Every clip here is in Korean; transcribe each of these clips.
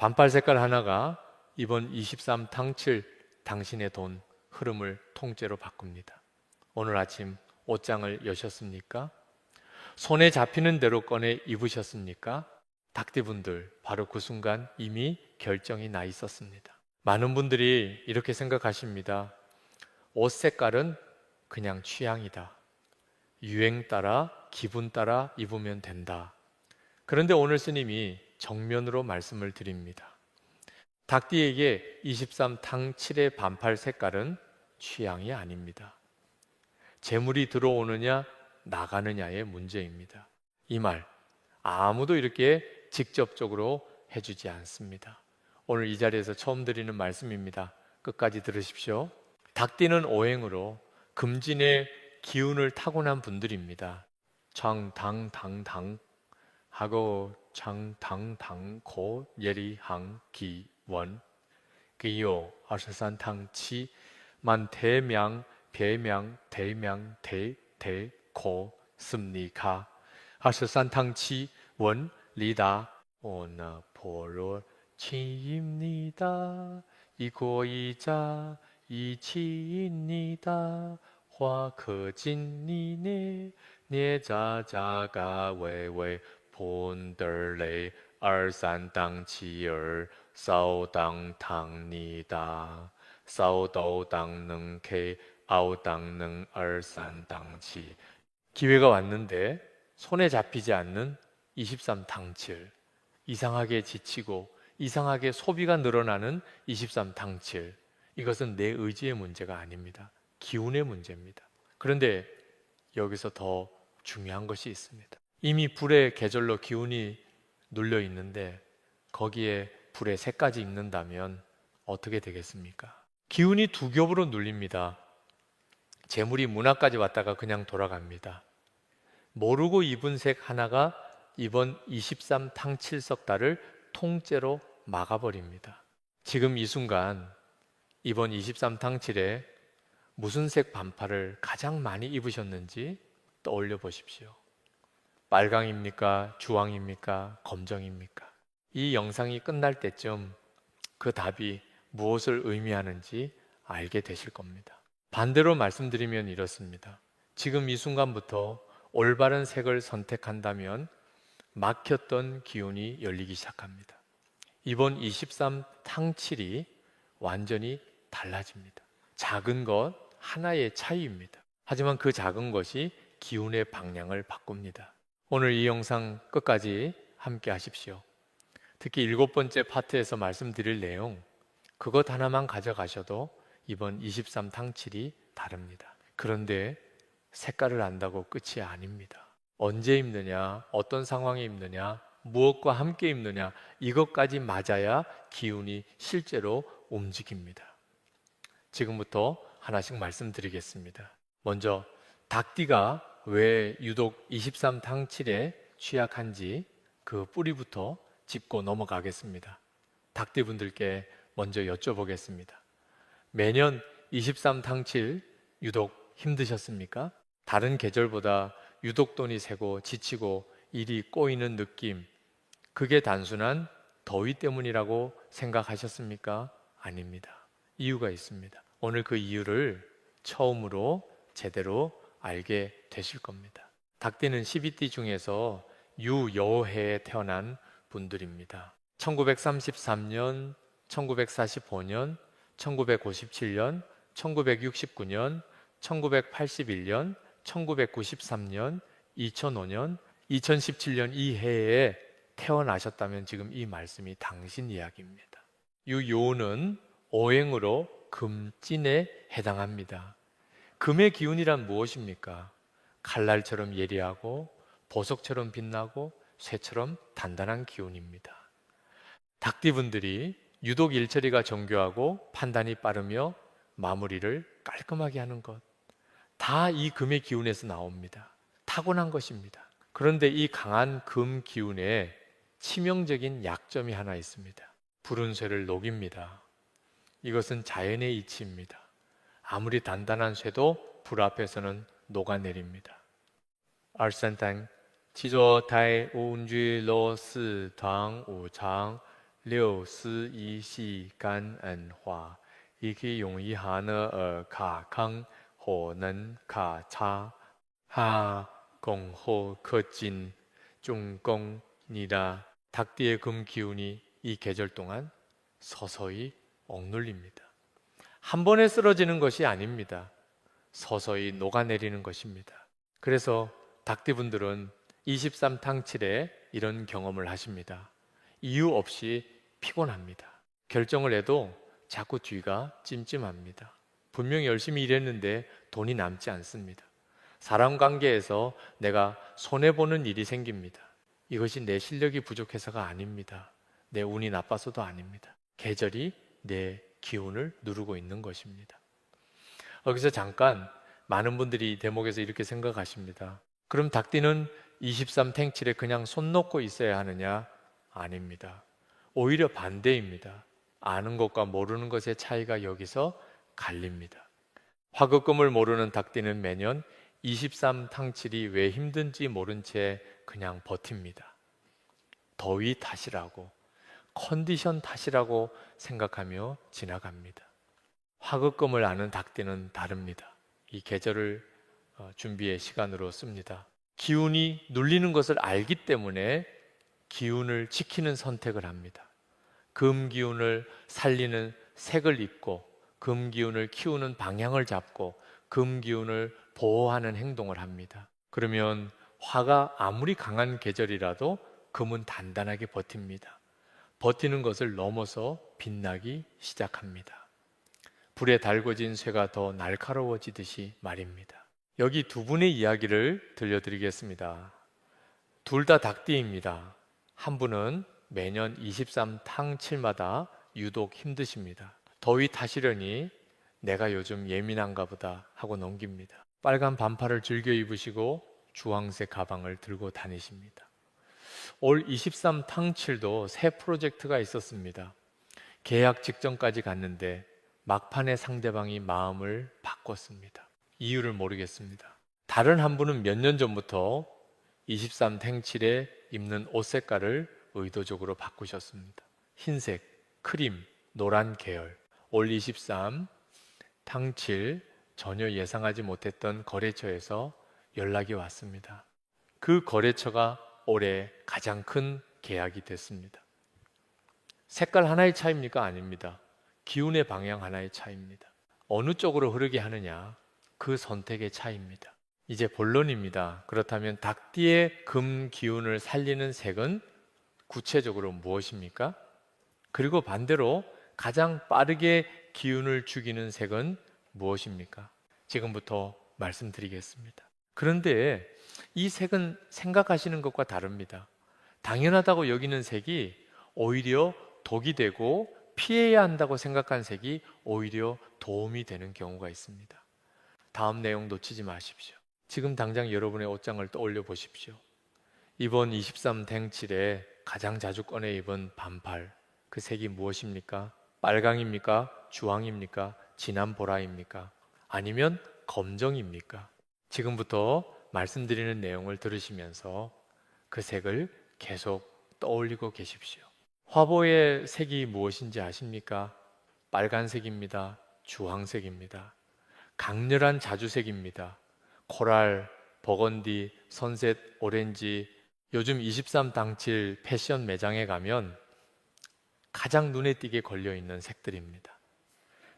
반팔 색깔 하나가 이번 23 탕칠 당신의 돈 흐름을 통째로 바꿉니다. 오늘 아침 옷장을 여셨습니까? 손에 잡히는 대로 꺼내 입으셨습니까? 닭띠분들 바로 그 순간 이미 결정이 나 있었습니다. 많은 분들이 이렇게 생각하십니다. 옷 색깔은 그냥 취향이다. 유행 따라 기분 따라 입으면 된다. 그런데 오늘 스님이 정면으로 말씀을 드립니다. 닭띠에게 23 탕 7의 반팔 색깔은 취향이 아닙니다. 재물이 들어오느냐 나가느냐의 문제입니다. 이 말 아무도 이렇게 직접적으로 해주지 않습니다. 오늘 이 자리에서 처음 드리는 말씀입니다. 끝까지 들으십시오. 닭띠는 오행으로 금진의 기운을 타고난 분들입니다. 장당당당 하고 장당당 고 예리항 기원 기요 23탕 치 만 대명 배명 대명 대고 습니까 23탕 치 원 리다 오나 보로 치입니다 이고이자 이치입니다 화커진니네 네자자가 외외 본들레二三当七儿烧当당니다烧都当能K 아우당능二三当七 기회가 왔는데 손에 잡히지 않는 23 당칠 이상하게 지치고 이상하게 소비가 늘어나는 23 당칠 이것은 내 의지의 문제가 아닙니다. 기운의 문제입니다. 그런데 여기서 더 중요한 것이 있습니다. 이미 불의 계절로 기운이 눌려 있는데 거기에 불의 새까지 입는다면 어떻게 되겠습니까? 기운이 두 겹으로 눌립니다. 재물이 문화까지 왔다가 그냥 돌아갑니다. 모르고 입은 색 하나가 이번 23 탕칠석달을 통째로 막아버립니다. 지금 이 순간 이번 23 탕칠에 무슨 색 반팔을 가장 많이 입으셨는지 떠올려 보십시오. 빨강입니까? 주황입니까? 검정입니까? 이 영상이 끝날 때쯤 그 답이 무엇을 의미하는지 알게 되실 겁니다. 반대로 말씀드리면 이렇습니다. 지금 이 순간부터 올바른 색을 선택한다면 막혔던 기운이 열리기 시작합니다. 이번 23 탕칠이 완전히 달라집니다. 작은 것 하나의 차이입니다. 하지만 그 작은 것이 기운의 방향을 바꿉니다. 오늘 이 영상 끝까지 함께 하십시오. 특히 7번째 파트에서 말씀드릴 내용 그것 하나만 가져가셔도 이번 23 탕칠이 다릅니다. 그런데 색깔을 안다고 끝이 아닙니다. 언제 입느냐, 어떤 상황에 입느냐, 무엇과 함께 입느냐 이것까지 맞아야 기운이 실제로 움직입니다. 지금부터 하나씩 말씀드리겠습니다. 먼저 닭띠가 왜 유독 23 탕칠에 취약한지 그 뿌리부터 짚고 넘어가겠습니다. 닭띠 분들께 먼저 여쭤보겠습니다. 매년 23 탕칠 유독 힘드셨습니까? 다른 계절보다 유독 돈이 새고 지치고 일이 꼬이는 느낌 그게 단순한 더위 때문이라고 생각하셨습니까? 아닙니다. 이유가 있습니다. 오늘 그 이유를 처음으로 제대로 알게 되실 겁니다. 닭띠는 12띠 중에서 유여해에 태어난 분들입니다. 1933년, 1945년, 1957년, 1969년, 1981년, 1993년, 2005년, 2017년 이 해에 태어나셨다면 지금 이 말씀이 당신 이야기입니다. 유요는 오행으로 금진에 해당합니다. 금의 기운이란 무엇입니까? 칼날처럼 예리하고 보석처럼 빛나고 쇠처럼 단단한 기운입니다. 닭띠분들이 유독 일처리가 정교하고 판단이 빠르며 마무리를 깔끔하게 하는 것 다 이 금의 기운에서 나옵니다. 타고난 것입니다. 그런데 이 강한 금 기운에 치명적인 약점이 하나 있습니다. 붉은 쇠를 녹입니다. 이것은 자연의 이치입니다. 아무리 단단한 쇠도 불 앞에서는 녹아내립니다. 알산탕 지조 타이 운쥐 로스 당 우창 六思一系甘恩化，一个容易哈呢卡康火能卡差哈공호커진중공니다 닭띠의 금 기운이 이 계절 동안 서서히 억눌립니다. 한 번에 쓰러지는 것이 아닙니다. 서서히 녹아내리는 것입니다. 그래서 닭띠분들은 23탕7에 이런 경험을 하십니다. 이유 없이 피곤합니다. 결정을 해도 자꾸 뒤가 찜찜합니다. 분명히 열심히 일했는데 돈이 남지 않습니다. 사람 관계에서 내가 손해보는 일이 생깁니다. 이것이 내 실력이 부족해서가 아닙니다. 내 운이 나빠서도 아닙니다. 계절이 내 기운을 누르고 있는 것입니다. 여기서 잠깐 많은 분들이 대목에서 이렇게 생각하십니다. 그럼 닭띠는 23탱칠에 그냥 손 놓고 있어야 하느냐? 아닙니다. 오히려 반대입니다. 아는 것과 모르는 것의 차이가 여기서 갈립니다. 화급금을 모르는 닭띠는 매년 23탕칠이 왜 힘든지 모른 채 그냥 버팁니다. 더위 탓이라고, 컨디션 탓이라고 생각하며 지나갑니다. 화급금을 아는 닭띠는 다릅니다. 이 계절을 준비의 시간으로 씁니다. 기운이 눌리는 것을 알기 때문에 기운을 지키는 선택을 합니다. 금 기운을 살리는 색을 입고 금 기운을 키우는 방향을 잡고 금 기운을 보호하는 행동을 합니다. 그러면 화가 아무리 강한 계절이라도 금은 단단하게 버팁니다. 버티는 것을 넘어서 빛나기 시작합니다. 불에 달궈진 쇠가 더 날카로워지듯이 말입니다. 여기 두 분의 이야기를 들려드리겠습니다. 둘 다 닭띠입니다. 한 분은 매년 23탕7마다 유독 힘드십니다. 더위 타시려니 내가 요즘 예민한가 보다 하고 넘깁니다. 빨간 반팔을 즐겨 입으시고 주황색 가방을 들고 다니십니다. 올 23탕7도 새 프로젝트가 있었습니다. 계약 직전까지 갔는데 막판에 상대방이 마음을 바꿨습니다. 이유를 모르겠습니다. 다른 한 분은 몇 년 전부터 23탕7에 입는 옷 색깔을 의도적으로 바꾸셨습니다. 흰색, 크림, 노란 계열. 올 23 탕7 전혀 예상하지 못했던 거래처에서 연락이 왔습니다. 그 거래처가 올해 가장 큰 계약이 됐습니다. 색깔 하나의 차이입니까? 아닙니다. 기운의 방향 하나의 차이입니다. 어느 쪽으로 흐르게 하느냐, 그 선택의 차이입니다. 이제 본론입니다. 그렇다면 닭띠의 금 기운을 살리는 색은 구체적으로 무엇입니까? 그리고 반대로 가장 빠르게 기운을 죽이는 색은 무엇입니까? 지금부터 말씀드리겠습니다. 그런데 이 색은 생각하시는 것과 다릅니다. 당연하다고 여기는 색이 오히려 독이 되고 피해야 한다고 생각한 색이 오히려 도움이 되는 경우가 있습니다. 다음 내용 놓치지 마십시오. 지금 당장 여러분의 옷장을 떠올려 보십시오. 이번 23땡7에 가장 자주 꺼내 입은 반팔, 그 색이 무엇입니까? 빨강입니까? 주황입니까? 진한 보라입니까? 아니면 검정입니까? 지금부터 말씀드리는 내용을 들으시면서 그 색을 계속 떠올리고 계십시오. 화보의 색이 무엇인지 아십니까? 빨간색입니다. 주황색입니다. 강렬한 자주색입니다. 코랄, 버건디, 선셋, 오렌지. 요즘 23당7 패션 매장에 가면 가장 눈에 띄게 걸려있는 색들입니다.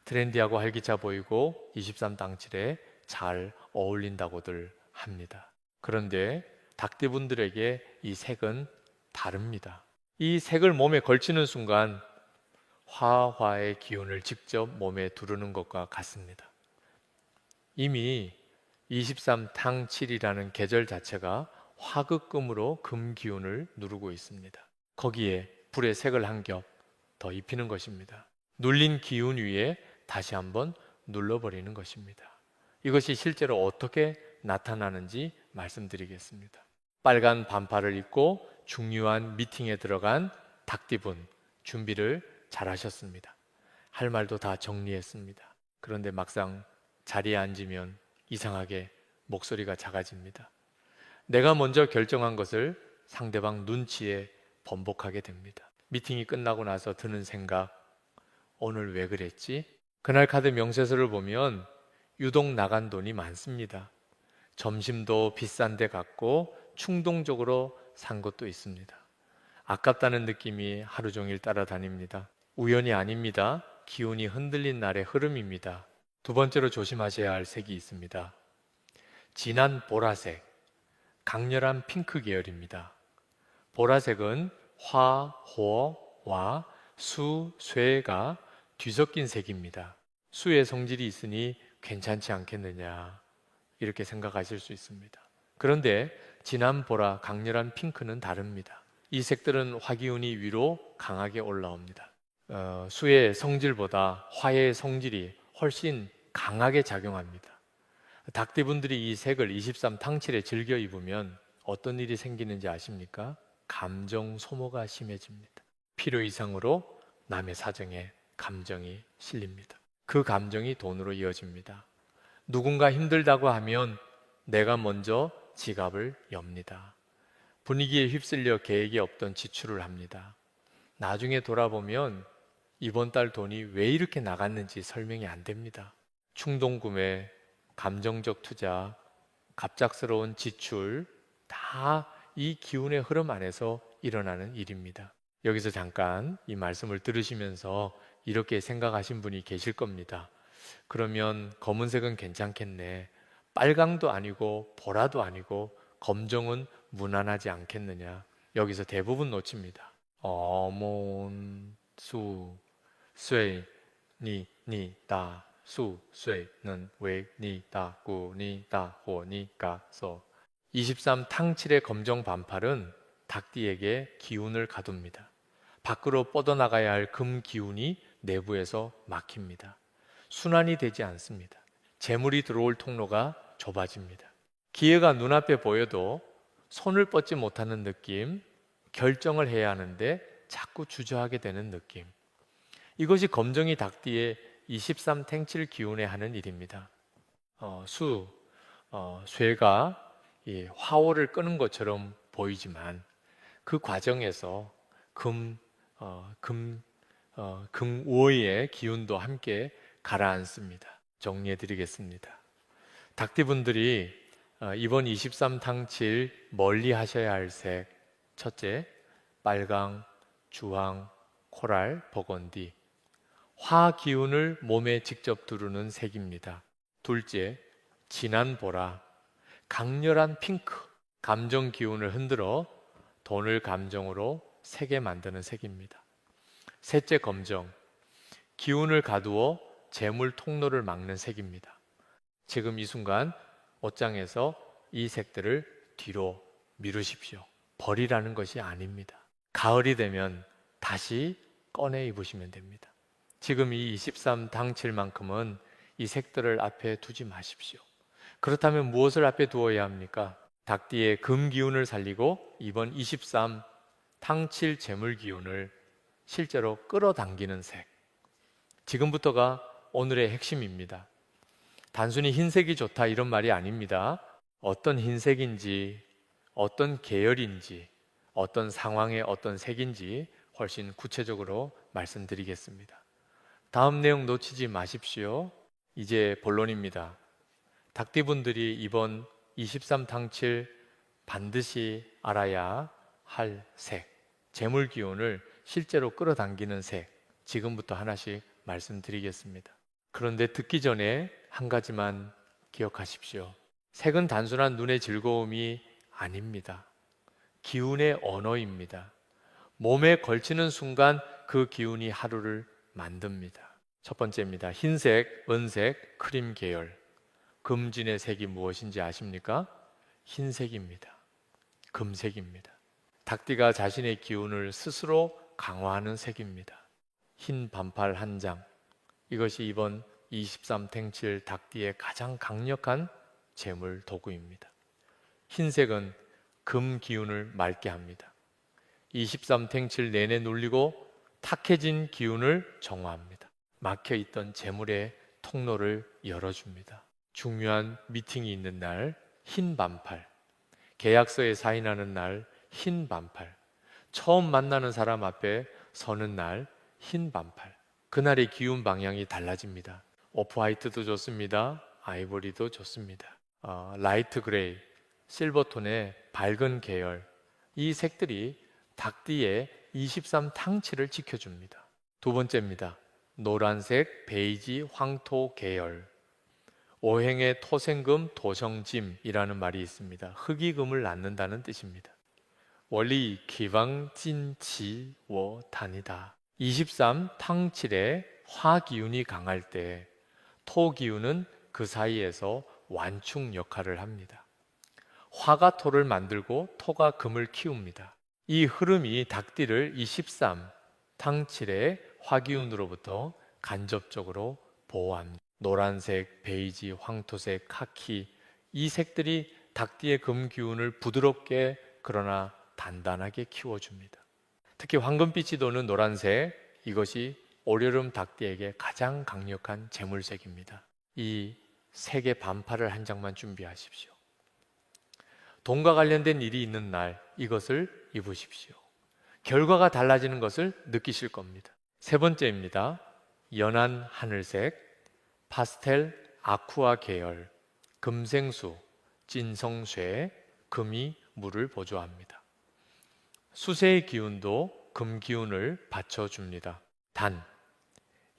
트렌디하고 활기차 보이고 23당7에 잘 어울린다고들 합니다. 그런데 닭띠분들에게 이 색은 다릅니다. 이 색을 몸에 걸치는 순간 화화의 기운을 직접 몸에 두르는 것과 같습니다. 이미 23탕7이라는 계절 자체가 화극금으로 금 기운을 누르고 있습니다. 거기에 불의 색을 한 겹 더 입히는 것입니다. 눌린 기운 위에 다시 한번 눌러버리는 것입니다. 이것이 실제로 어떻게 나타나는지 말씀드리겠습니다. 빨간 반팔을 입고 중요한 미팅에 들어간 닭띠분, 준비를 잘 하셨습니다. 할 말도 다 정리했습니다. 그런데 막상 자리에 앉으면 이상하게 목소리가 작아집니다. 내가 먼저 결정한 것을 상대방 눈치에 번복하게 됩니다. 미팅이 끝나고 나서 드는 생각, 오늘 왜 그랬지? 그날 카드 명세서를 보면 유독 나간 돈이 많습니다. 점심도 비싼 데 갔고 충동적으로 산 것도 있습니다. 아깝다는 느낌이 하루 종일 따라다닙니다. 우연이 아닙니다. 기운이 흔들린 날의 흐름입니다. 두 번째로 조심하셔야 할 색이 있습니다. 진한 보라색, 강렬한 핑크 계열입니다. 보라색은 화, 호와 수, 쇠가 뒤섞인 색입니다. 수의 성질이 있으니 괜찮지 않겠느냐 이렇게 생각하실 수 있습니다. 그런데 진한 보라, 강렬한 핑크는 다릅니다. 이 색들은 화기운이 위로 강하게 올라옵니다. 수의 성질보다 화의 성질이 훨씬 강하게 작용합니다. 닭띠분들이 이 색을 23 탕칠에 즐겨 입으면 어떤 일이 생기는지 아십니까? 감정 소모가 심해집니다. 필요 이상으로 남의 사정에 감정이 실립니다. 그 감정이 돈으로 이어집니다. 누군가 힘들다고 하면 내가 먼저 지갑을 엽니다. 분위기에 휩쓸려 계획이 없던 지출을 합니다. 나중에 돌아보면 이번 달 돈이 왜 이렇게 나갔는지 설명이 안 됩니다. 충동 구매, 감정적 투자, 갑작스러운 지출, 다 이 기운의 흐름 안에서 일어나는 일입니다. 여기서 잠깐 이 말씀을 들으시면서 이렇게 생각하신 분이 계실 겁니다. 그러면 검은색은 괜찮겠네. 빨강도 아니고 보라도 아니고 검정은 무난하지 않겠느냐. 여기서 대부분 놓칩니다. 어몬, 수, 쇠, 니, 다, 수, 쇠는 왜, 니, 다, 구, 니, 다, 호, 니, 가, 서. 23 탕칠의 검정 반팔은 닭띠에게 기운을 가둡니다. 밖으로 뻗어나가야 할 금 기운이 내부에서 막힙니다. 순환이 되지 않습니다. 재물이 들어올 통로가 좁아집니다. 기회가 눈앞에 보여도 손을 뻗지 못하는 느낌, 결정을 해야 하는데 자꾸 주저하게 되는 느낌. 이것이 검정이 닭띠의 23 탱칠 기운에 하는 일입니다. 쇠가 이 화호를 끄는 것처럼 보이지만 그 과정에서 금오의 기운도 함께 가라앉습니다. 정리해 드리겠습니다. 닭띠분들이 이번 23 탕칠 멀리 하셔야 할 색, 첫째, 빨강, 주황, 코랄, 버건디. 화 기운을 몸에 직접 두르는 색입니다. 둘째, 진한 보라, 강렬한 핑크, 감정 기운을 흔들어 돈을 감정으로 세게 만드는 색입니다. 셋째, 검정, 기운을 가두어 재물 통로를 막는 색입니다. 지금 이 순간 옷장에서 이 색들을 뒤로 미루십시오. 버리라는 것이 아닙니다. 가을이 되면 다시 꺼내 입으시면 됩니다. 지금 이 23 당칠만큼은 이 색들을 앞에 두지 마십시오. 그렇다면 무엇을 앞에 두어야 합니까? 닭띠의 금 기운을 살리고 이번 23 탕칠 재물 기운을 실제로 끌어당기는 색. 지금부터가 오늘의 핵심입니다. 단순히 흰색이 좋다 이런 말이 아닙니다. 어떤 흰색인지, 어떤 계열인지, 어떤 상황의 어떤 색인지 훨씬 구체적으로 말씀드리겠습니다. 다음 내용 놓치지 마십시오. 이제 본론입니다. 닭띠분들이 이번 23 탕칠 반드시 알아야 할 색, 재물 기운을 실제로 끌어당기는 색, 지금부터 하나씩 말씀드리겠습니다. 그런데 듣기 전에 한 가지만 기억하십시오. 색은 단순한 눈의 즐거움이 아닙니다. 기운의 언어입니다. 몸에 걸치는 순간 그 기운이 하루를 만듭니다. 첫 번째입니다. 흰색, 은색, 크림 계열. 금진의 색이 무엇인지 아십니까? 흰색입니다. 금색입니다. 닭띠가 자신의 기운을 스스로 강화하는 색입니다. 흰 반팔 한 장. 이것이 이번 23 탱칠 닭띠의 가장 강력한 재물 도구입니다. 흰색은 금 기운을 맑게 합니다. 23 탱칠 내내 눌리고 탁해진 기운을 정화합니다. 막혀있던 재물의 통로를 열어줍니다. 중요한 미팅이 있는 날 흰 반팔, 계약서에 사인하는 날 흰 반팔, 처음 만나는 사람 앞에 서는 날 흰 반팔. 그날의 기운 방향이 달라집니다. 오프 화이트도 좋습니다. 아이보리도 좋습니다. 라이트 그레이, 실버톤의 밝은 계열, 이 색들이 닭띠의 23 탕치를 지켜줍니다. 두 번째입니다. 노란색, 베이지, 황토 계열. 오행의 토생금, 도성짐이라는 말이 있습니다. 흑이금을 낳는다는 뜻입니다. 원리 기왕진치워 단이다. 23 탕칠의 화 기운이 강할 때 토 기운은 그 사이에서 완충 역할을 합니다. 화가 토를 만들고 토가 금을 키웁니다. 이 흐름이 닭띠를 23 탕칠의 화기운으로부터 간접적으로 보호합니다. 노란색, 베이지, 황토색, 카키, 이 색들이 닭띠의 금 기운을 부드럽게 그러나 단단하게 키워줍니다. 특히 황금빛이 도는 노란색, 이것이 올여름 닭띠에게 가장 강력한 재물색입니다. 이 색의 반팔을 한 장만 준비하십시오. 돈과 관련된 일이 있는 날 이것을 입으십시오. 결과가 달라지는 것을 느끼실 겁니다. 세 번째입니다. 연한 하늘색, 파스텔 아쿠아 계열, 금생수, 진성쇠, 금이 물을 보조합니다. 수세의 기운도 금 기운을 받쳐줍니다. 단,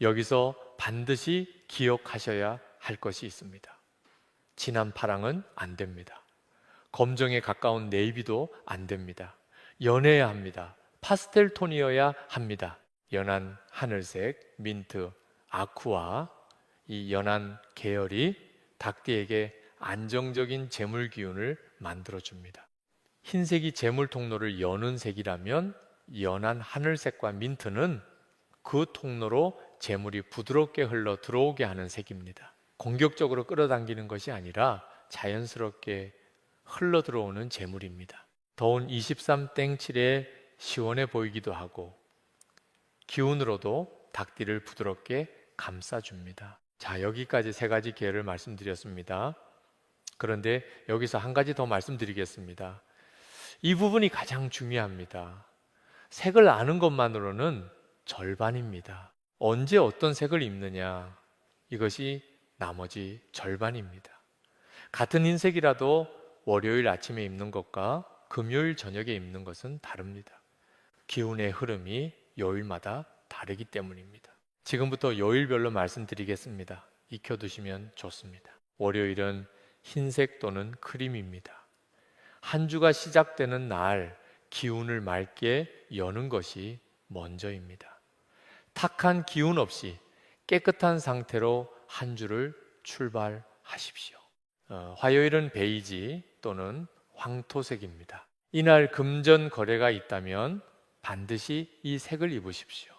여기서 반드시 기억하셔야 할 것이 있습니다. 진한 파랑은 안 됩니다. 검정에 가까운 네이비도 안 됩니다. 연해야 합니다. 파스텔 톤이어야 합니다. 연한 하늘색, 민트, 아쿠아, 이 연한 계열이 닭띠에게 안정적인 재물 기운을 만들어줍니다. 흰색이 재물 통로를 여는 색이라면 연한 하늘색과 민트는 그 통로로 재물이 부드럽게 흘러 들어오게 하는 색입니다. 공격적으로 끌어당기는 것이 아니라 자연스럽게 흘러 들어오는 재물입니다. 더운 23 땡칠에 시원해 보이기도 하고 기운으로도 닭띠를 부드럽게 감싸줍니다. 자, 여기까지 세 가지 계열을 말씀드렸습니다. 그런데 여기서 한 가지 더 말씀드리겠습니다. 이 부분이 가장 중요합니다. 색을 아는 것만으로는 절반입니다. 언제 어떤 색을 입느냐, 이것이 나머지 절반입니다. 같은 흰색이라도 월요일 아침에 입는 것과 금요일 저녁에 입는 것은 다릅니다. 기운의 흐름이 요일마다 다르기 때문입니다. 지금부터 요일별로 말씀드리겠습니다. 익혀두시면 좋습니다. 월요일은 흰색 또는 크림입니다. 한 주가 시작되는 날 기운을 맑게 여는 것이 먼저입니다. 탁한 기운 없이 깨끗한 상태로 한 주를 출발하십시오. 화요일은 베이지 또는 황토색입니다. 이날 금전 거래가 있다면 반드시 이 색을 입으십시오.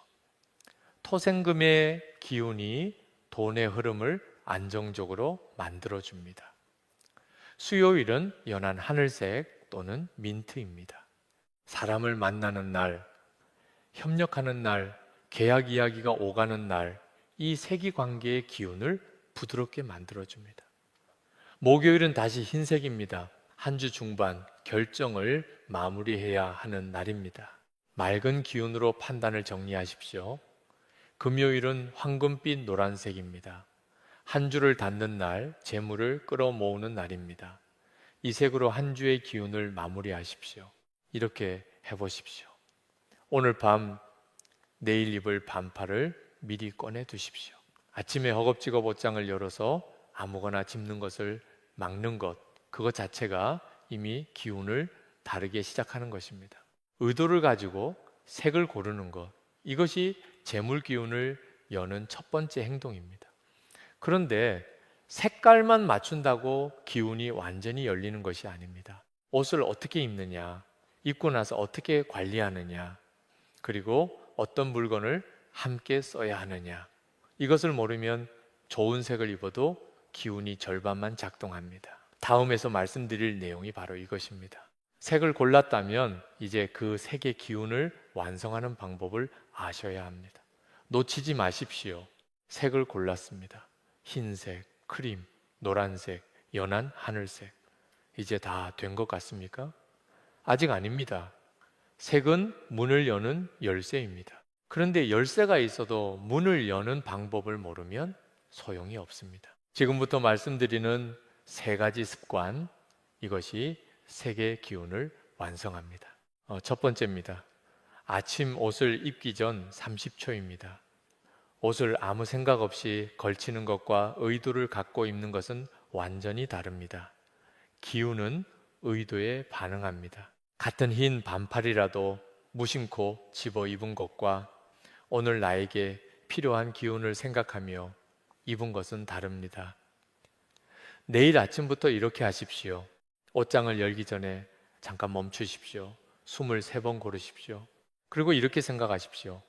토생금의 기운이 돈의 흐름을 안정적으로 만들어줍니다. 수요일은 연한 하늘색 또는 민트입니다. 사람을 만나는 날, 협력하는 날, 계약 이야기가 오가는 날, 이 세기 관계의 기운을 부드럽게 만들어줍니다. 목요일은 다시 흰색입니다. 한 주 중반 결정을 마무리해야 하는 날입니다. 맑은 기운으로 판단을 정리하십시오. 금요일은 황금빛 노란색입니다. 한 주를 닫는 날, 재물을 끌어모으는 날입니다. 이 색으로 한 주의 기운을 마무리하십시오. 이렇게 해보십시오. 오늘 밤 내일 입을 반팔을 미리 꺼내 두십시오. 아침에 허겁지겁 옷장을 열어서 아무거나 집는 것을 막는 것, 그것 자체가 이미 기운을 다르게 시작하는 것입니다. 의도를 가지고 색을 고르는 것, 이것이 재물 기운을 여는 첫 번째 행동입니다. 그런데 색깔만 맞춘다고 기운이 완전히 열리는 것이 아닙니다. 옷을 어떻게 입느냐, 입고 나서 어떻게 관리하느냐, 그리고 어떤 물건을 함께 써야 하느냐, 이것을 모르면 좋은 색을 입어도 기운이 절반만 작동합니다. 다음에서 말씀드릴 내용이 바로 이것입니다. 색을 골랐다면 이제 그 색의 기운을 완성하는 방법을 아셔야 합니다. 놓치지 마십시오. 색을 골랐습니다. 흰색, 크림, 노란색, 연한 하늘색. 이제 다 된 것 같습니까? 아직 아닙니다. 색은 문을 여는 열쇠입니다. 그런데 열쇠가 있어도 문을 여는 방법을 모르면 소용이 없습니다. 지금부터 말씀드리는 세 가지 습관, 이것이 세계 기운을 완성합니다. 첫 번째입니다. 아침 옷을 입기 전 30초입니다. 옷을 아무 생각 없이 걸치는 것과 의도를 갖고 입는 것은 완전히 다릅니다. 기운은 의도에 반응합니다. 같은 흰 반팔이라도 무심코 집어 입은 것과 오늘 나에게 필요한 기운을 생각하며 입은 것은 다릅니다. 내일 아침부터 이렇게 하십시오. 옷장을 열기 전에 잠깐 멈추십시오. 숨을 3번 고르십시오. 그리고 이렇게 생각하십시오.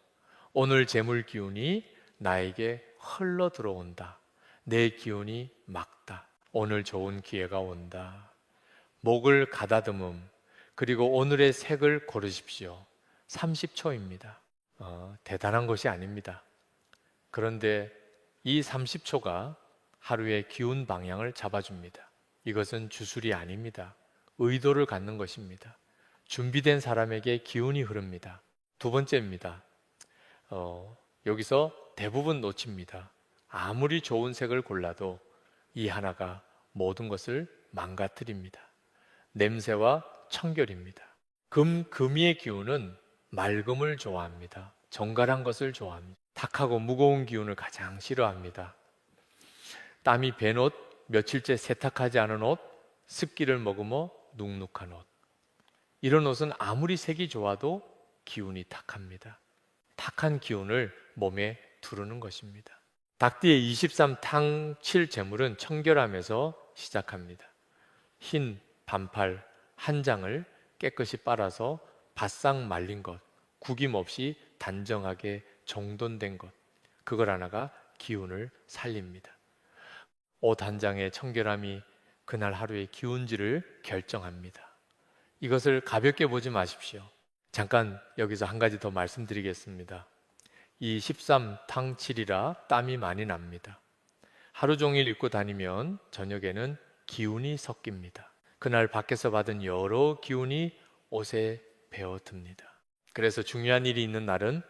오늘 재물 기운이 나에게 흘러 들어온다. 내 기운이 막다. 오늘 좋은 기회가 온다. 목을 가다듬음. 그리고 오늘의 색을 고르십시오. 30초입니다. 대단한 것이 아닙니다. 그런데 이 30초가 하루의 기운 방향을 잡아줍니다. 이것은 주술이 아닙니다. 의도를 갖는 것입니다. 준비된 사람에게 기운이 흐릅니다. 두 번째입니다. 여기서 대부분 놓칩니다. 아무리 좋은 색을 골라도 이 하나가 모든 것을 망가뜨립니다. 냄새와 청결입니다. 금이의 기운은 맑음을 좋아합니다. 정갈한 것을 좋아합니다. 탁하고 무거운 기운을 가장 싫어합니다. 땀이 밴 옷, 며칠째 세탁하지 않은 옷, 습기를 머금어 눅눅한 옷. 이런 옷은 아무리 색이 좋아도 기운이 탁합니다. 탁한 기운을 몸에 두르는 것입니다. 닭띠의 23탕7 재물은 청결함에서 시작합니다. 흰 반팔 한 장을 깨끗이 빨아서 바싹 말린 것, 구김 없이 단정하게 정돈된 것, 그걸 하나가 기운을 살립니다. 옷 한 장의 청결함이 그날 하루의 기운질을 결정합니다. 이것을 가볍게 보지 마십시오. 잠깐 여기서 한 가지 더 말씀드리겠습니다. 이 13탕7이라 땀이 많이 납니다. 하루 종일 입고 다니면 저녁에는 기운이 섞입니다. 그날 밖에서 받은 여러 기운이 옷에 배어듭니다. 그래서 중요한 일이 있는 날은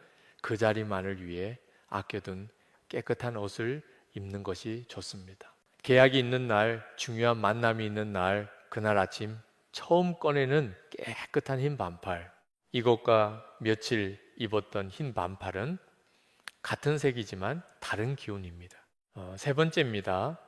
그 자리만을 위해 아껴둔 깨끗한 옷을 입는 것이 좋습니다. 계약이 있는 날, 중요한 만남이 있는 날, 그날 아침 처음 꺼내는 깨끗한 흰 반팔, 이것과 며칠 입었던 흰 반팔은 같은 색이지만 다른 기운입니다. 세 번째입니다.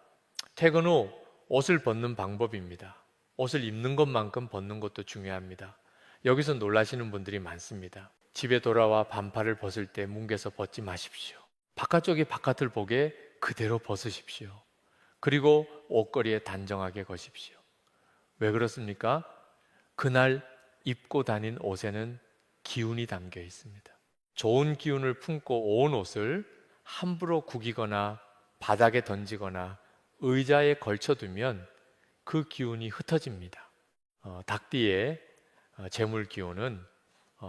퇴근 후 옷을 벗는 방법입니다. 옷을 입는 것만큼 벗는 것도 중요합니다. 여기서 놀라시는 분들이 많습니다. 집에 돌아와 반팔을 벗을 때 뭉개서 벗지 마십시오. 바깥쪽이 바깥을 보게 그대로 벗으십시오. 그리고 옷걸이에 단정하게 거십시오. 왜 그렇습니까? 그날 입고 다닌 옷에는 기운이 담겨 있습니다. 좋은 기운을 품고 온 옷을 함부로 구기거나 바닥에 던지거나 의자에 걸쳐두면 그 기운이 흩어집니다. 닭띠의 재물 기운은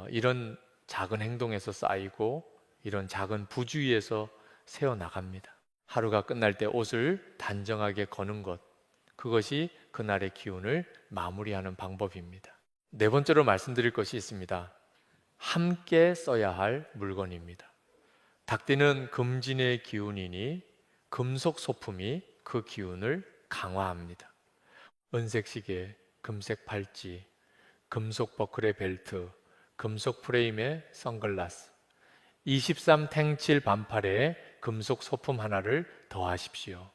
이런 작은 행동에서 쌓이고 이런 작은 부주의에서 새어나갑니다. 하루가 끝날 때 옷을 단정하게 거는 것, 그것이 그날의 기운을 마무리하는 방법입니다. 네 번째로 말씀드릴 것이 있습니다. 함께 써야 할 물건입니다. 닭띠는 금진의 기운이니 금속 소품이 그 기운을 강화합니다. 은색 시계, 금색 팔찌, 금속 버클의 벨트, 금속 프레임의 선글라스, 23탱칠 반팔에 금속 소품 하나를 더하십시오.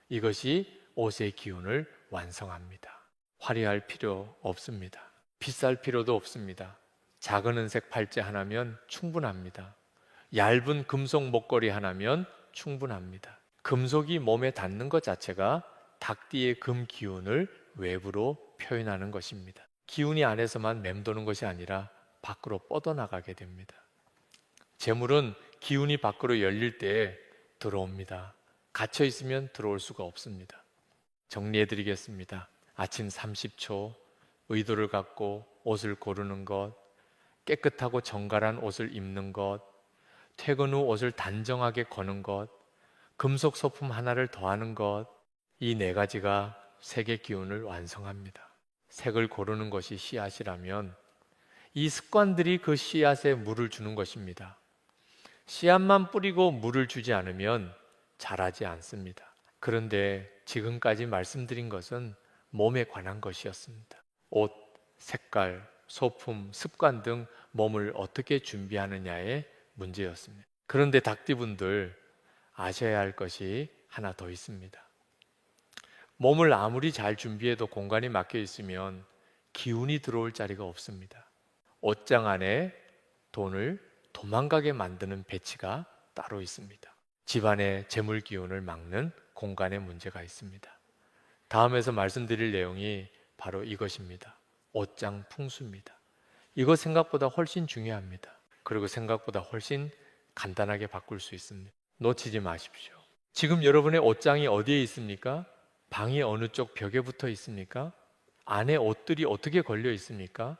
이것이 옷의 기운을 완성합니다. 화려할 필요 없습니다. 비쌀 필요도 없습니다. 작은 은색 팔찌 하나면 충분합니다. 얇은 금속 목걸이 하나면 충분합니다. 금속이 몸에 닿는 것 자체가 닭띠의 금 기운을 외부로 표현하는 것입니다. 기운이 안에서만 맴도는 것이 아니라 밖으로 뻗어나가게 됩니다. 재물은 기운이 밖으로 열릴 때 들어옵니다. 갇혀 있으면 들어올 수가 없습니다. 정리해 드리겠습니다. 아침 30초 의도를 갖고 옷을 고르는 것, 깨끗하고 정갈한 옷을 입는 것, 퇴근 후 옷을 단정하게 거는 것, 금속 소품 하나를 더하는 것, 이 네 가지가 색의 기운을 완성합니다. 색을 고르는 것이 씨앗이라면 이 습관들이 그 씨앗에 물을 주는 것입니다. 씨앗만 뿌리고 물을 주지 않으면 자라지 않습니다. 그런데 지금까지 말씀드린 것은 몸에 관한 것이었습니다. 옷, 색깔, 소품, 습관 등 몸을 어떻게 준비하느냐의 문제였습니다. 그런데 닭띠분들 아셔야 할 것이 하나 더 있습니다. 몸을 아무리 잘 준비해도 공간이 막혀 있으면 기운이 들어올 자리가 없습니다. 옷장 안에 돈을 도망가게 만드는 배치가 따로 있습니다. 집안의 재물 기운을 막는 공간에 문제가 있습니다. 다음에서 말씀드릴 내용이 바로 이것입니다. 옷장 풍수입니다. 이거 생각보다 훨씬 중요합니다. 그리고 생각보다 훨씬 간단하게 바꿀 수 있습니다. 놓치지 마십시오. 지금 여러분의 옷장이 어디에 있습니까? 방이 어느 쪽 벽에 붙어 있습니까? 안에 옷들이 어떻게 걸려 있습니까?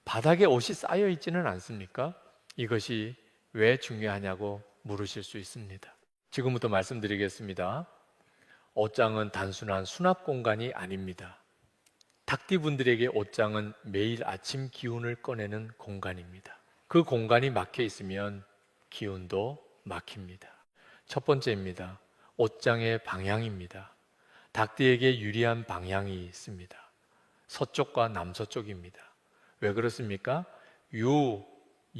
바닥에 옷이 쌓여 있지는 않습니까? 이것이 왜 중요하냐고 물으실 수 있습니다. 지금부터 말씀드리겠습니다. 옷장은 단순한 수납 공간이 아닙니다. 닭띠분들에게 옷장은 매일 아침 기운을 꺼내는 공간입니다. 그 공간이 막혀 있으면 기운도 막힙니다. 첫 번째입니다. 옷장의 방향입니다. 닭띠에게 유리한 방향이 있습니다. 서쪽과 남서쪽입니다. 왜 그렇습니까?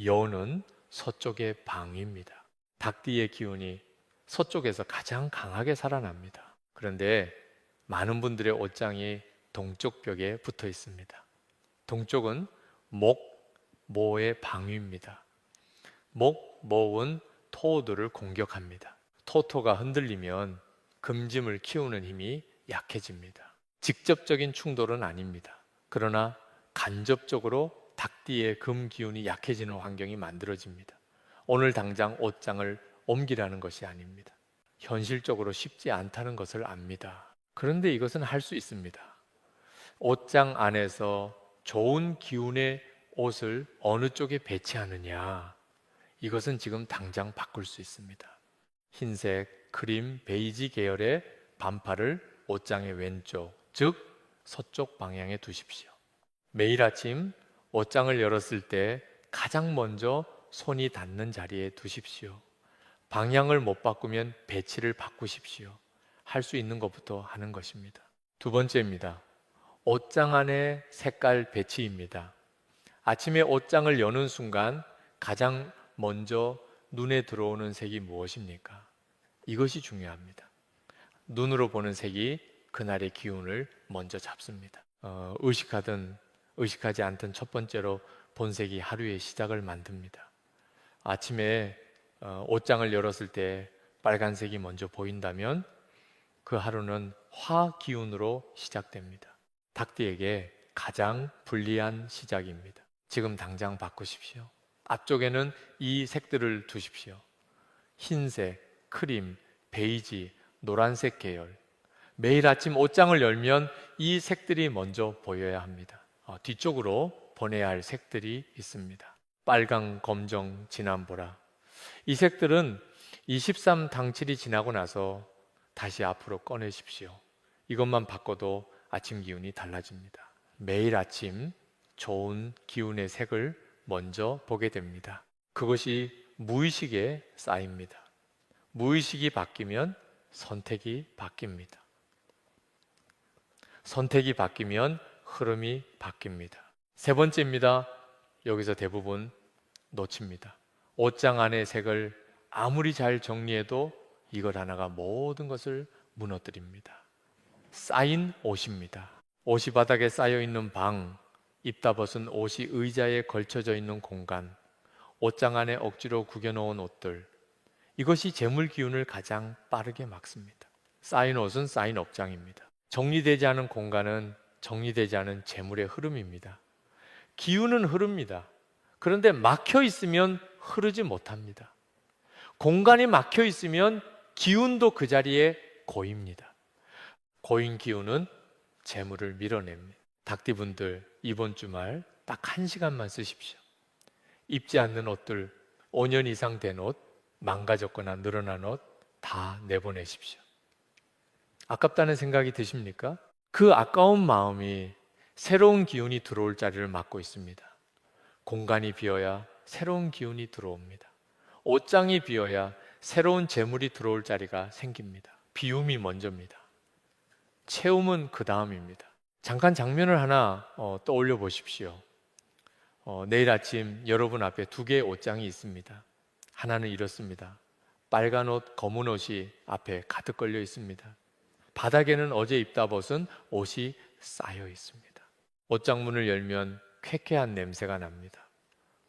여는 서쪽의 방입니다. 닭띠의 기운이 서쪽에서 가장 강하게 살아납니다. 그런데 많은 분들의 옷장이 동쪽 벽에 붙어 있습니다. 동쪽은 모의 방위입니다. 모은 토들을 공격합니다. 토가 흔들리면 금짐을 키우는 힘이 약해집니다. 직접적인 충돌은 아닙니다. 그러나 간접적으로 닭띠의 금 기운이 약해지는 환경이 만들어집니다. 오늘 당장 옷장을 옮기라는 것이 아닙니다. 현실적으로 쉽지 않다는 것을 압니다. 그런데 이것은 할 수 있습니다. 옷장 안에서 좋은 기운의 옷을 어느 쪽에 배치하느냐, 이것은 지금 당장 바꿀 수 있습니다. 흰색, 크림, 베이지 계열의 반팔을 옷장의 왼쪽, 즉 서쪽 방향에 두십시오. 매일 아침 옷장을 열었을 때 가장 먼저 손이 닿는 자리에 두십시오. 방향을 못 바꾸면 배치를 바꾸십시오. 할 수 있는 것부터 하는 것입니다. 두 번째입니다. 옷장 안의 색깔 배치입니다. 아침에 옷장을 여는 순간 가장 먼저 눈에 들어오는 색이 무엇입니까? 이것이 중요합니다. 눈으로 보는 색이 그날의 기운을 먼저 잡습니다. 의식하든 의식하지 않든 첫 번째로 본색이 하루의 시작을 만듭니다. 아침에 옷장을 열었을 때 빨간색이 먼저 보인다면 그 하루는 화 기운으로 시작됩니다. 닭띠에게 가장 불리한 시작입니다. 지금 당장 바꾸십시오. 앞쪽에는 이 색들을 두십시오. 흰색, 크림, 베이지, 노란색 계열. 매일 아침 옷장을 열면 이 색들이 먼저 보여야 합니다. 뒤쪽으로 보내야 할 색들이 있습니다. 빨강, 검정, 진한 보라. 이 색들은 23 당칠이 지나고 나서 다시 앞으로 꺼내십시오. 이것만 바꿔도 아침 기운이 달라집니다. 매일 아침 좋은 기운의 색을 먼저 보게 됩니다. 그것이 무의식에 쌓입니다. 무의식이 바뀌면 선택이 바뀝니다. 선택이 바뀌면 흐름이 바뀝니다. 세 번째입니다. 여기서 대부분 놓칩니다. 옷장 안의 색을 아무리 잘 정리해도 이것 하나가 모든 것을 무너뜨립니다. 쌓인 옷입니다. 옷이 바닥에 쌓여 있는 방, 입다 벗은 옷이 의자에 걸쳐져 있는 공간, 옷장 안에 억지로 구겨놓은 옷들, 이것이 재물 기운을 가장 빠르게 막습니다. 쌓인 옷은 쌓인 업장입니다. 정리되지 않은 공간은 정리되지 않은 재물의 흐름입니다. 기운은 흐릅니다. 그런데 막혀 있으면 흐르지 못합니다. 공간이 막혀 있으면 기운도 그 자리에 고입니다. 고인 기운은 재물을 밀어냅니다. 닭띠분들 이번 주말 딱 1시간만 쓰십시오. 입지 않는 옷들, 5년 이상 된 옷, 망가졌거나 늘어난 옷 다 내보내십시오. 아깝다는 생각이 드십니까? 그 아까운 마음이 새로운 기운이 들어올 자리를 막고 있습니다. 공간이 비어야 새로운 기운이 들어옵니다. 옷장이 비어야 새로운 재물이 들어올 자리가 생깁니다. 비움이 먼저입니다. 채움은 그 다음입니다. 잠깐 장면을 하나 떠올려 보십시오. 내일 아침 여러분 앞에 두 개의 옷장이 있습니다. 하나는 이렇습니다. 빨간 옷, 검은 옷이 앞에 가득 걸려 있습니다. 바닥에는 어제 입다 벗은 옷이 쌓여 있습니다. 옷장 문을 열면 쾌쾌한 냄새가 납니다.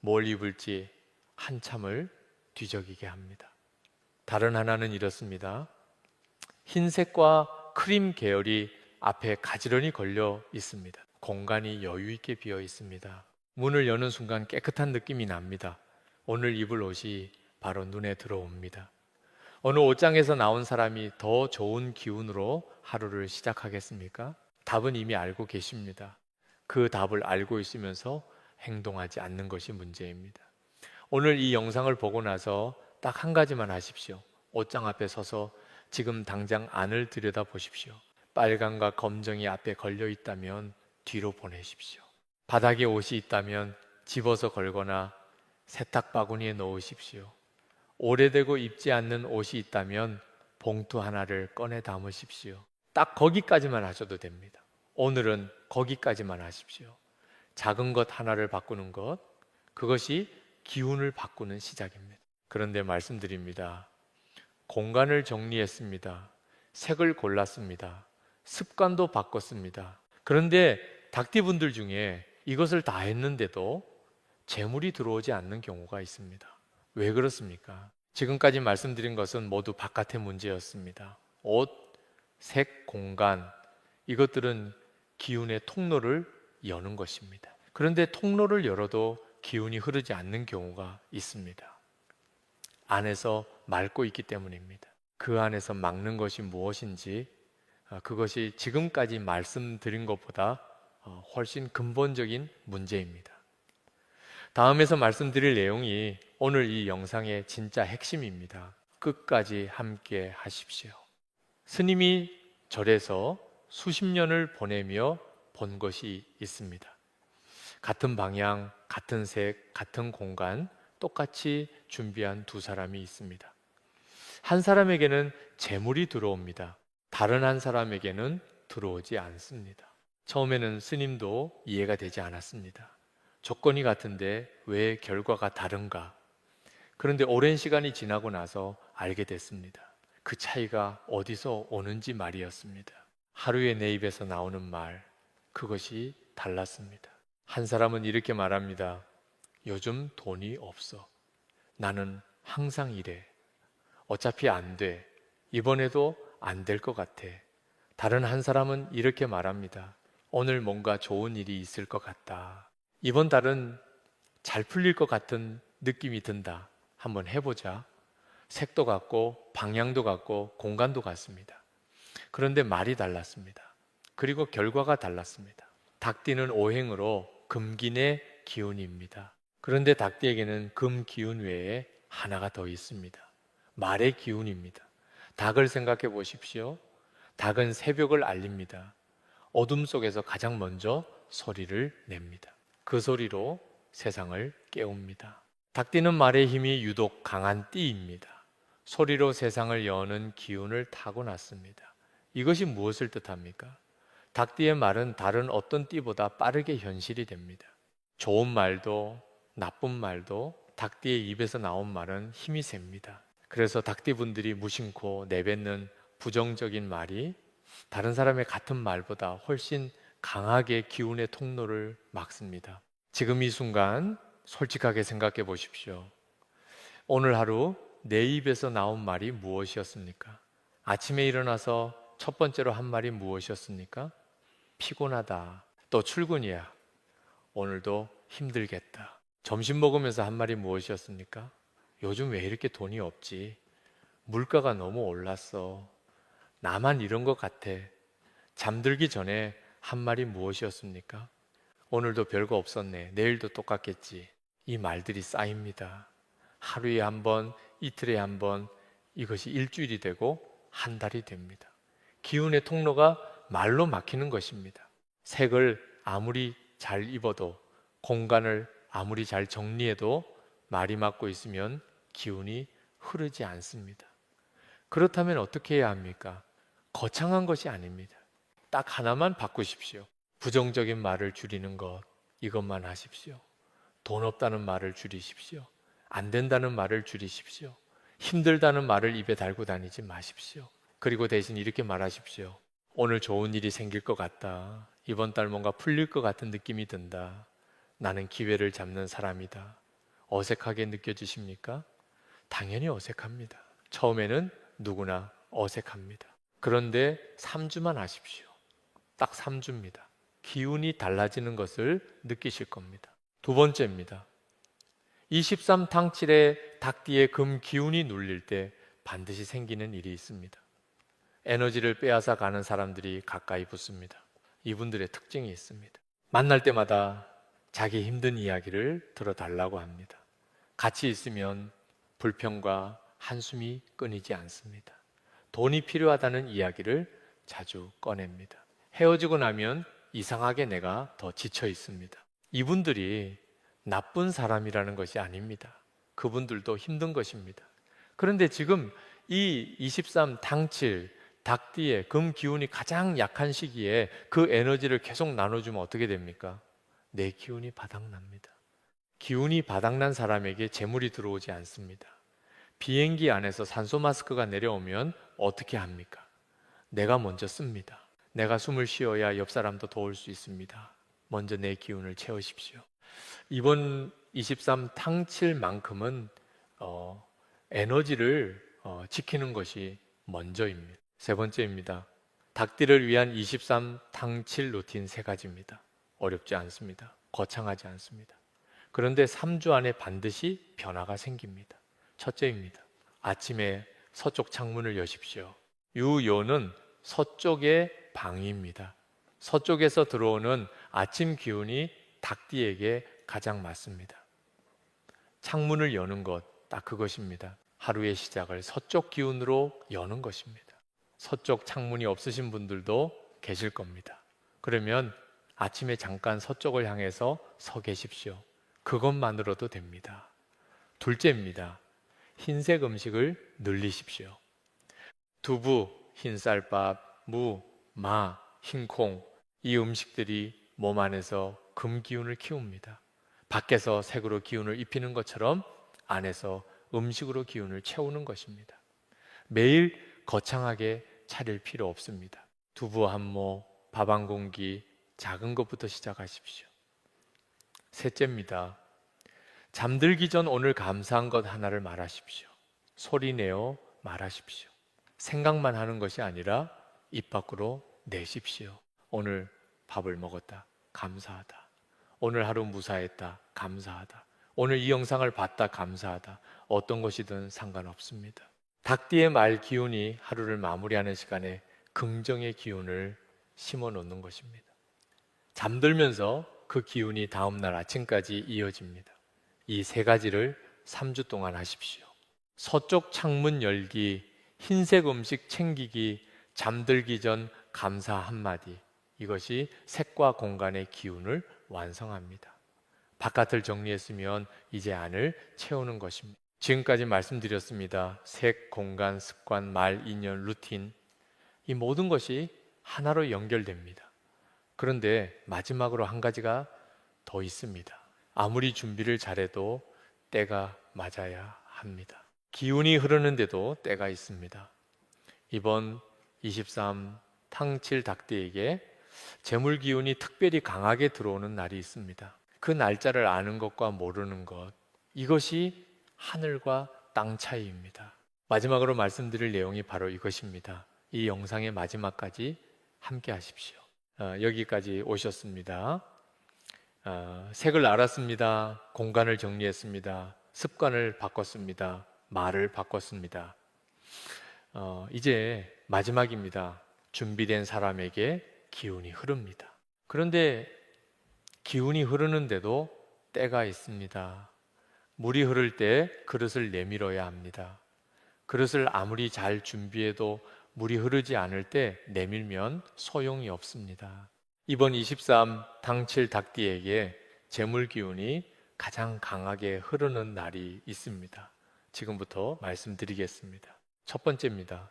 뭘 입을지 한참을 뒤적이게 합니다. 다른 하나는 이렇습니다. 흰색과 크림 계열이 앞에 가지런히 걸려 있습니다. 공간이 여유 있게 비어 있습니다. 문을 여는 순간 깨끗한 느낌이 납니다. 오늘 입을 옷이 바로 눈에 들어옵니다. 어느 옷장에서 나온 사람이 더 좋은 기운으로 하루를 시작하겠습니까? 답은 이미 알고 계십니다. 그 답을 알고 있으면서 행동하지 않는 것이 문제입니다. 오늘 이 영상을 보고 나서 딱 한 가지만 하십시오. 옷장 앞에 서서 지금 당장 안을 들여다 보십시오. 빨강과 검정이 앞에 걸려 있다면 뒤로 보내십시오. 바닥에 옷이 있다면 집어서 걸거나 세탁 바구니에 넣으십시오. 오래되고 입지 않는 옷이 있다면 봉투 하나를 꺼내 담으십시오. 딱 거기까지만 하셔도 됩니다. 오늘은 거기까지만 하십시오. 작은 것 하나를 바꾸는 것, 그것이 기운을 바꾸는 시작입니다. 그런데 말씀드립니다. 공간을 정리했습니다. 색을 골랐습니다. 습관도 바꿨습니다. 그런데 닭띠분들 중에 이것을 다 했는데도 재물이 들어오지 않는 경우가 있습니다. 왜 그렇습니까? 지금까지 말씀드린 것은 모두 바깥의 문제였습니다. 옷, 색, 공간, 이것들은 기운의 통로를 여는 것입니다. 그런데 통로를 열어도 기운이 흐르지 않는 경우가 있습니다. 안에서 막고 있기 때문입니다. 그 안에서 막는 것이 무엇인지, 그것이 지금까지 말씀드린 것보다 훨씬 근본적인 문제입니다. 다음에서 말씀드릴 내용이 오늘 이 영상의 진짜 핵심입니다. 끝까지 함께 하십시오. 스님이 절에서 수십 년을 보내며 본 것이 있습니다. 같은 방향, 같은 색, 같은 공간, 똑같이 준비한 두 사람이 있습니다. 한 사람에게는 재물이 들어옵니다. 다른 한 사람에게는 들어오지 않습니다. 처음에는 스님도 이해가 되지 않았습니다. 조건이 같은데 왜 결과가 다른가? 그런데 오랜 시간이 지나고 나서 알게 됐습니다. 그 차이가 어디서 오는지 말이었습니다. 하루에 내 입에서 나오는 말, 그것이 달랐습니다. 한 사람은 이렇게 말합니다. 요즘 돈이 없어. 나는 항상 이래. 어차피 안 돼. 이번에도 안 될 것 같아. 다른 한 사람은 이렇게 말합니다. 오늘 뭔가 좋은 일이 있을 것 같다. 이번 달은 잘 풀릴 것 같은 느낌이 든다. 한번 해보자. 색도 같고 방향도 같고 공간도 같습니다. 그런데 말이 달랐습니다. 그리고 결과가 달랐습니다. 닭띠는 오행으로 금긴의 기운입니다. 그런데 닭띠에게는 금 기운 외에 하나가 더 있습니다. 말의 기운입니다. 닭을 생각해 보십시오. 닭은 새벽을 알립니다. 어둠 속에서 가장 먼저 소리를 냅니다. 그 소리로 세상을 깨웁니다. 닭띠는 말의 힘이 유독 강한 띠입니다. 소리로 세상을 여는 기운을 타고났습니다. 이것이 무엇을 뜻합니까? 닭띠의 말은 다른 어떤 띠보다 빠르게 현실이 됩니다. 좋은 말도 나쁜 말도 닭띠의 입에서 나온 말은 힘이 셉니다. 그래서 닭띠분들이 무심코 내뱉는 부정적인 말이 다른 사람의 같은 말보다 훨씬 강하게 기운의 통로를 막습니다. 지금 이 순간 솔직하게 생각해 보십시오. 오늘 하루 내 입에서 나온 말이 무엇이었습니까? 아침에 일어나서 첫 번째로 한 말이 무엇이었습니까? 피곤하다. 또 출근이야. 오늘도 힘들겠다. 점심 먹으면서 한 말이 무엇이었습니까? 요즘 왜 이렇게 돈이 없지? 물가가 너무 올랐어. 나만 이런 것 같아. 잠들기 전에 한 말이 무엇이었습니까? 오늘도 별거 없었네. 내일도 똑같겠지. 이 말들이 쌓입니다. 하루에 한 번, 이틀에 한 번, 이것이 일주일이 되고 한 달이 됩니다. 기운의 통로가 말로 막히는 것입니다. 색을 아무리 잘 입어도, 공간을 아무리 잘 정리해도 말이 막고 있으면 기운이 흐르지 않습니다. 그렇다면 어떻게 해야 합니까? 거창한 것이 아닙니다. 딱 하나만 바꾸십시오. 부정적인 말을 줄이는 것, 이것만 하십시오. 돈 없다는 말을 줄이십시오. 안 된다는 말을 줄이십시오. 힘들다는 말을 입에 달고 다니지 마십시오. 그리고 대신 이렇게 말하십시오. 오늘 좋은 일이 생길 것 같다. 이번 달 뭔가 풀릴 것 같은 느낌이 든다. 나는 기회를 잡는 사람이다. 어색하게 느껴지십니까? 당연히 어색합니다. 처음에는 누구나 어색합니다. 그런데 3주만 하십시오. 딱 3주입니다. 기운이 달라지는 것을 느끼실 겁니다. 두 번째입니다. 23탕7의 닭띠에 금 기운이 눌릴 때 반드시 생기는 일이 있습니다. 에너지를 빼앗아 가는 사람들이 가까이 붙습니다. 이분들의 특징이 있습니다. 만날 때마다 자기 힘든 이야기를 들어달라고 합니다. 같이 있으면 불평과 한숨이 끊이지 않습니다. 돈이 필요하다는 이야기를 자주 꺼냅니다. 헤어지고 나면 이상하게 내가 더 지쳐 있습니다. 이분들이 나쁜 사람이라는 것이 아닙니다. 그분들도 힘든 것입니다. 그런데 지금 이 23탕7 닭띠의 금 기운이 가장 약한 시기에 그 에너지를 계속 나눠주면 어떻게 됩니까? 내 기운이 바닥납니다. 기운이 바닥난 사람에게 재물이 들어오지 않습니다. 비행기 안에서 산소 마스크가 내려오면 어떻게 합니까? 내가 먼저 씁니다. 내가 숨을 쉬어야 옆 사람도 도울 수 있습니다. 먼저 내 기운을 채우십시오. 이번 23탕7만큼은 에너지를 지키는 것이 먼저입니다. 세 번째입니다. 닭띠를 위한 23탕7 루틴 세 가지입니다. 어렵지 않습니다. 거창하지 않습니다. 그런데 3주 안에 반드시 변화가 생깁니다. 첫째입니다. 아침에 서쪽 창문을 여십시오. 유요는 서쪽의 방위입니다. 서쪽에서 들어오는 아침 기운이 닭띠에게 가장 맞습니다. 창문을 여는 것, 딱 그것입니다. 하루의 시작을 서쪽 기운으로 여는 것입니다. 서쪽 창문이 없으신 분들도 계실 겁니다. 그러면 아침에 잠깐 서쪽을 향해서 서 계십시오. 그것만으로도 됩니다. 둘째입니다. 흰색 음식을 늘리십시오. 두부, 흰쌀밥, 무, 마, 흰콩, 이 음식들이 몸 안에서 금 기운을 키웁니다. 밖에서 색으로 기운을 입히는 것처럼 안에서 음식으로 기운을 채우는 것입니다. 매일 거창하게 차릴 필요 없습니다. 두부 한 모, 밥 한 공기, 작은 것부터 시작하십시오. 셋째입니다. 잠들기 전 오늘 감사한 것 하나를 말하십시오. 소리내어 말하십시오. 생각만 하는 것이 아니라 입 밖으로 내십시오. 오늘 밥을 먹었다. 감사하다. 오늘 하루 무사했다. 감사하다. 오늘 이 영상을 봤다. 감사하다. 어떤 것이든 상관없습니다. 닭띠의 말 기운이 하루를 마무리하는 시간에 긍정의 기운을 심어 놓는 것입니다. 잠들면서 그 기운이 다음날 아침까지 이어집니다. 이 세 가지를 3주 동안 하십시오. 서쪽 창문 열기, 흰색 음식 챙기기, 잠들기 전 감사 한마디, 이것이 색과 공간의 기운을 완성합니다. 바깥을 정리했으면 이제 안을 채우는 것입니다. 지금까지 말씀드렸습니다. 색, 공간, 습관, 말, 인연, 루틴, 이 모든 것이 하나로 연결됩니다. 그런데 마지막으로 한 가지가 더 있습니다. 아무리 준비를 잘해도 때가 맞아야 합니다. 기운이 흐르는데도 때가 있습니다. 이번 23탕7 닭띠에게 재물 기운이 특별히 강하게 들어오는 날이 있습니다. 그 날짜를 아는 것과 모르는 것, 이것이 하늘과 땅 차이입니다. 마지막으로 말씀드릴 내용이 바로 이것입니다. 이 영상의 마지막까지 함께 하십시오. 여기까지 오셨습니다. 색을 알았습니다. 공간을 정리했습니다. 습관을 바꿨습니다. 말을 바꿨습니다. 이제 마지막입니다. 준비된 사람에게 기운이 흐릅니다. 그런데 기운이 흐르는데도 때가 있습니다. 물이 흐를 때 그릇을 내밀어야 합니다. 그릇을 아무리 잘 준비해도 물이 흐르지 않을 때 내밀면 소용이 없습니다. 이번 23탕7 닭띠에게 재물 기운이 가장 강하게 흐르는 날이 있습니다. 지금부터 말씀드리겠습니다. 첫 번째입니다.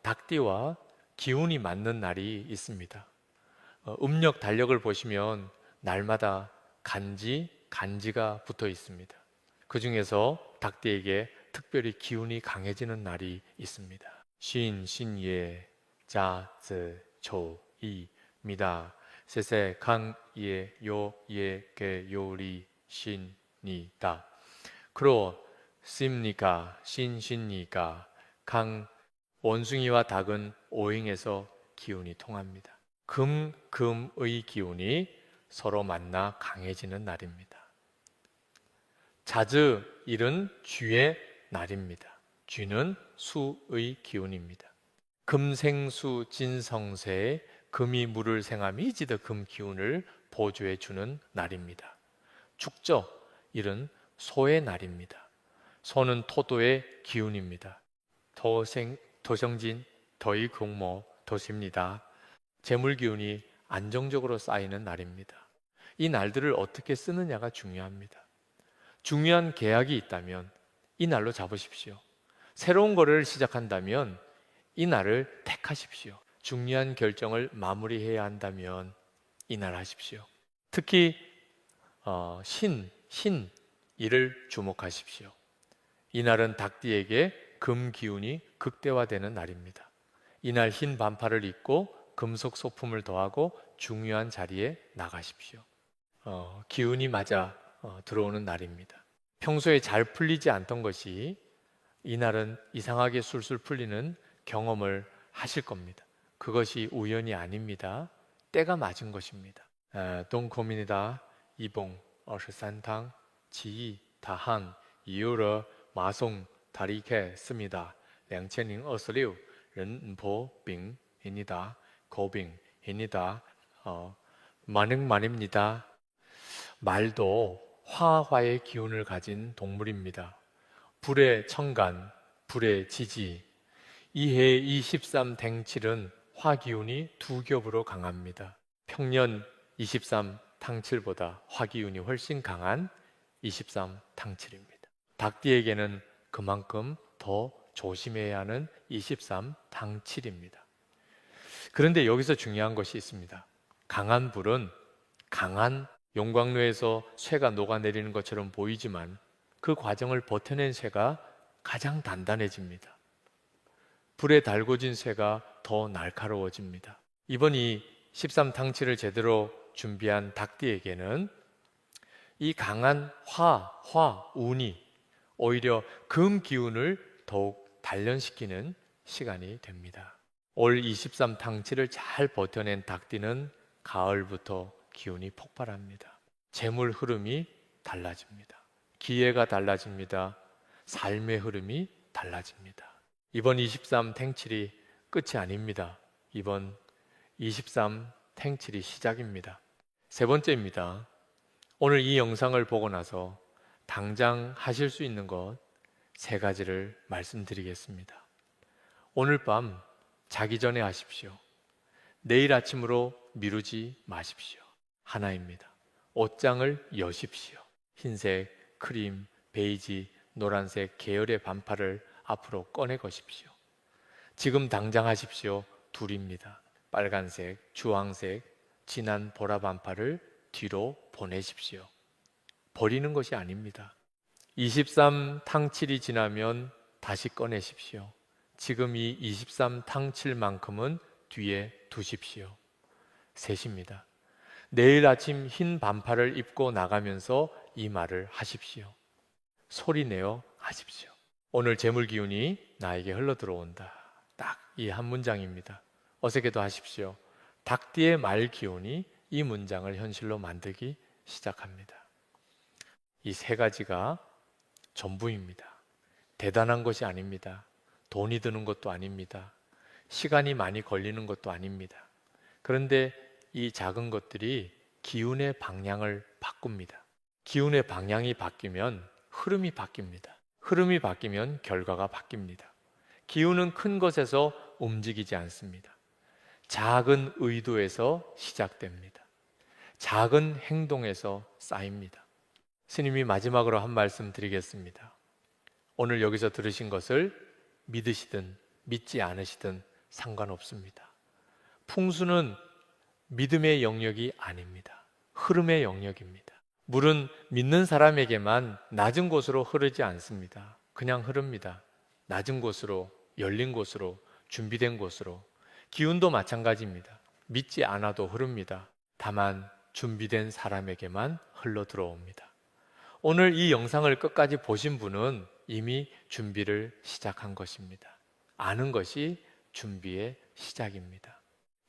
닭띠와 기운이 맞는 날이 있습니다. 음력 달력을 보시면 날마다 간지가 붙어 있습니다. 그 중에서 닭띠에게 특별히 기운이 강해지는 날이 있습니다. 신예 자즈 조이입니다. 세세 강예 요예 게 요리 신이다. 그렇습니까? 신이가 강 원숭이와 닭은 오행에서 기운이 통합니다. 금의 기운이 서로 만나 강해지는 날입니다. 자즈일은 쥐의 날입니다. 쥐는 수의 기운입니다. 금생수 진성세에 금이 물을 생함이 지더 금 기운을 보조해 주는 날입니다. 축저일은 소의 날입니다. 소는 토도의 기운입니다. 도성진, 더이공모, 도십니다. 재물 기운이 안정적으로 쌓이는 날입니다. 이 날들을 어떻게 쓰느냐가 중요합니다. 중요한 계약이 있다면 이 날로 잡으십시오. 새로운 거래를 시작한다면 이 날을 택하십시오. 중요한 결정을 마무리해야 한다면 이 날 하십시오. 특히 신일을 주목하십시오. 이 날은 닭띠에게 금 기운이 극대화되는 날입니다. 이날 흰 반팔을 입고 금속 소품을 더하고 중요한 자리에 나가십시오. 기운이 맞아 들어오는 날입니다. 평소에 잘 풀리지 않던 것이 이날은 이상하게 술술 풀리는 경험을 하실 겁니다. 그것이 우연이 아닙니다. 때가 맞은 것입니다. 동코민이다 이봉 23탕 지이 다한 이유러 마송 다리케습니다. 2026 른보빙입니다. 고빙입니다. 만행만입니다. 말도 화의 기운을 가진 동물입니다. 불의 청간, 불의 지지. 이해 23 댕칠은 화 기운이 두 겹으로 강합니다. 평년 23 탕칠보다 화 기운이 훨씬 강한 23 탕칠입니다. 닭띠에게는 그만큼 더 조심해야 하는 23 탕칠입니다. 그런데 여기서 중요한 것이 있습니다. 강한 불은 강한 용광로에서 쇠가 녹아내리는 것처럼 보이지만 그 과정을 버텨낸 쇠가 가장 단단해집니다. 불에 달궈진 쇠가 더 날카로워집니다. 이번 이 13탕치를 제대로 준비한 닭띠에게는 이 강한 운이 오히려 금 기운을 더욱 단련시키는 시간이 됩니다. 올 23탕치를 잘 버텨낸 닭띠는 가을부터 기운이 폭발합니다. 재물 흐름이 달라집니다. 기회가 달라집니다. 삶의 흐름이 달라집니다. 이번 23 탱칠이 끝이 아닙니다. 이번 23 탱칠이 시작입니다. 세 번째입니다. 오늘 이 영상을 보고 나서 당장 하실 수 있는 것 세 가지를 말씀드리겠습니다. 오늘 밤 자기 전에 하십시오. 내일 아침으로 미루지 마십시오. 하나입니다. 옷장을 여십시오. 흰색, 크림, 베이지, 노란색 계열의 반팔을 앞으로 꺼내 거십시오. 지금 당장 하십시오. 둘입니다. 빨간색, 주황색, 진한 보라 반팔을 뒤로 보내십시오. 버리는 것이 아닙니다. 23 탕칠이 지나면 다시 꺼내십시오. 지금 이 23 탕칠만큼은 뒤에 두십시오. 셋입니다. 내일 아침 흰 반팔을 입고 나가면서 이 말을 하십시오. 소리내어 하십시오. 오늘 재물 기운이 나에게 흘러 들어온다. 딱 이 한 문장입니다. 어색해도 하십시오. 닭띠의 말 기운이 이 문장을 현실로 만들기 시작합니다. 이 세 가지가 전부입니다. 대단한 것이 아닙니다. 돈이 드는 것도 아닙니다. 시간이 많이 걸리는 것도 아닙니다. 그런데 이 작은 것들이 기운의 방향을 바꿉니다. 기운의 방향이 바뀌면 흐름이 바뀝니다. 흐름이 바뀌면 결과가 바뀝니다. 기운은 큰 것에서 움직이지 않습니다. 작은 의도에서 시작됩니다. 작은 행동에서 쌓입니다. 스님이 마지막으로 한 말씀 드리겠습니다. 오늘 여기서 들으신 것을 믿으시든 믿지 않으시든 상관없습니다. 풍수는 믿음의 영역이 아닙니다. 흐름의 영역입니다. 물은 믿는 사람에게만 낮은 곳으로 흐르지 않습니다. 그냥 흐릅니다. 낮은 곳으로, 열린 곳으로, 준비된 곳으로. 기운도 마찬가지입니다. 믿지 않아도 흐릅니다. 다만 준비된 사람에게만 흘러 들어옵니다. 오늘 이 영상을 끝까지 보신 분은 이미 준비를 시작한 것입니다. 아는 것이 준비의 시작입니다.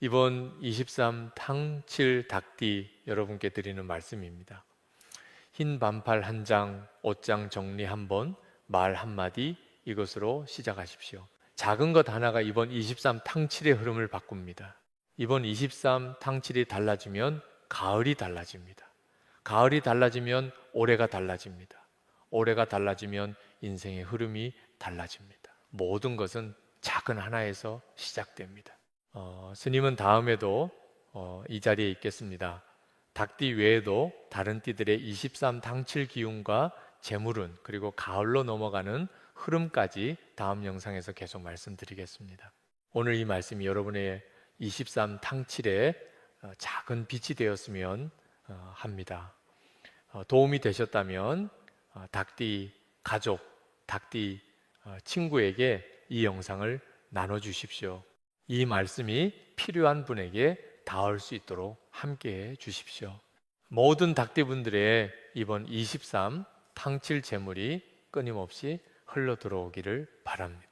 이번 23 탕칠 닭띠 여러분께 드리는 말씀입니다. 흰 반팔 한 장, 옷장 정리 한 번, 말 한마디, 이것으로 시작하십시오. 작은 것 하나가 이번 23 탕칠의 흐름을 바꿉니다. 이번 23 탕칠이 달라지면 가을이 달라집니다. 가을이 달라지면 올해가 달라집니다. 올해가 달라지면 인생의 흐름이 달라집니다. 모든 것은 작은 하나에서 시작됩니다. 스님은 다음에도 이 자리에 있겠습니다. 닭띠 외에도 다른 띠들의 23 탕칠 기운과 재물운, 그리고 가을로 넘어가는 흐름까지 다음 영상에서 계속 말씀드리겠습니다. 오늘 이 말씀이 여러분의 23 탕칠에 작은 빛이 되었으면 합니다. 도움이 되셨다면 닭띠 가족, 닭띠 친구에게 이 영상을 나눠주십시오. 이 말씀이 필요한 분에게 닿을 수 있도록 함께해 주십시오. 모든 닭띠분들의 이번 23 탕칠 재물이 끊임없이 흘러 들어오기를 바랍니다.